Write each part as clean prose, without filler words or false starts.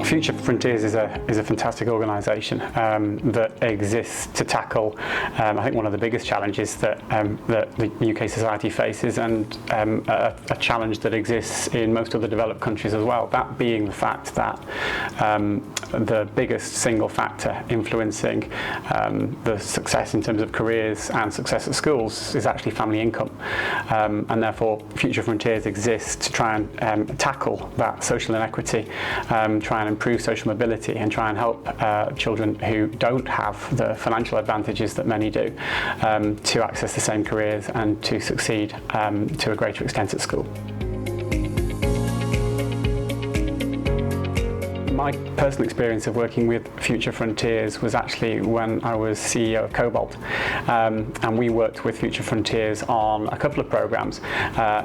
Future Frontiers is a fantastic organisation that exists to tackle, I think, one of the biggest challenges that the UK society faces, and a challenge that exists in most other developed countries as well. That being the fact that the biggest single factor influencing the success in terms of careers and success at schools is actually family income, and therefore Future Frontiers exists to try and tackle that social inequity, try and improve social mobility, and try and help children who don't have the financial advantages that many do to access the same careers and to succeed to a greater extent at school. My personal experience of working with Future Frontiers was actually when I was CEO of Cobalt, and we worked with Future Frontiers on a couple of programs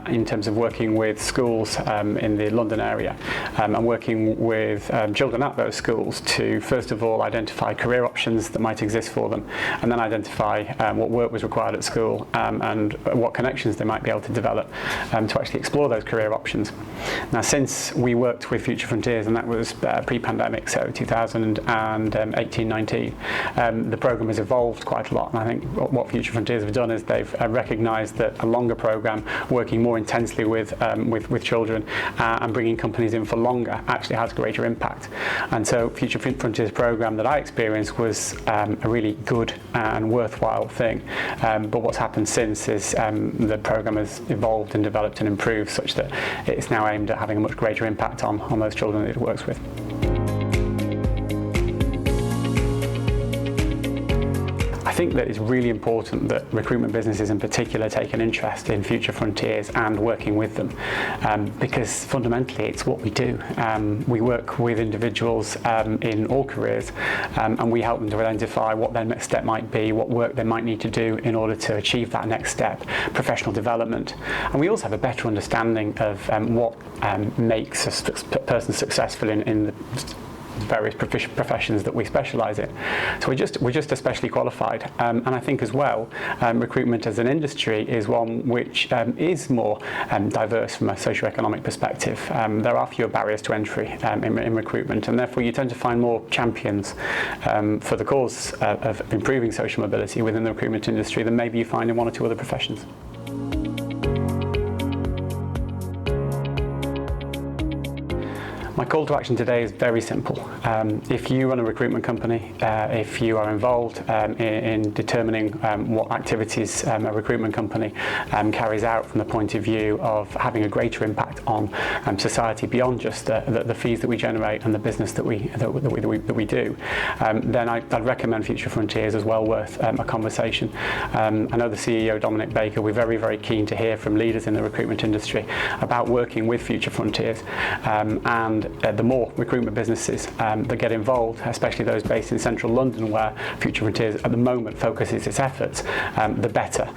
in terms of working with schools in the London area, and working with children at those schools to first of all identify career options that might exist for them, and then identify what work was required at school and what connections they might be able to develop to actually explore those career options. Now, since we worked with Future Frontiers, and that was pre-pandemic, so 2018-19, the programme has evolved quite a lot, and I think what Future Frontiers have done is they've recognised that a longer programme, working more intensely with children and bringing companies in for longer, actually has greater impact. And so Future Frontiers programme that I experienced was a really good and worthwhile thing, but what's happened since is the programme has evolved and developed and improved such that it's now aimed at having a much greater impact on those children that it works with. I think that it's really important that recruitment businesses in particular take an interest in Future Frontiers and working with them, because fundamentally it's what we do. We work with individuals in all careers, and we help them to identify what their next step might be, what work they might need to do in order to achieve that next step, professional development. And we also have a better understanding of what makes a person successful in the various professions that we specialise in. So we're just especially qualified, and I think as well recruitment as an industry is one which is more diverse from a socio-economic perspective. There are fewer barriers to entry in recruitment, and therefore you tend to find more champions for the cause of improving social mobility within the recruitment industry than maybe you find in one or two other professions. My call to action today is very simple. If you run a recruitment company, if you are involved in determining what activities a recruitment company carries out from the point of view of having a greater impact on society beyond just the fees that we generate and the business that we do, then I'd recommend Future Frontiers as well worth a conversation. I know the CEO, Dominic Baker, we're very, very keen to hear from leaders in the recruitment industry about working with Future Frontiers, and the more recruitment businesses that get involved, especially those based in central London where Future Frontiers at the moment focuses its efforts, the better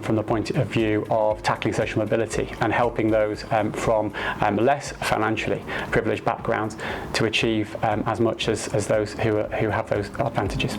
from the point of view of tackling social mobility and helping those from less financially privileged backgrounds to achieve as much as those who have those advantages.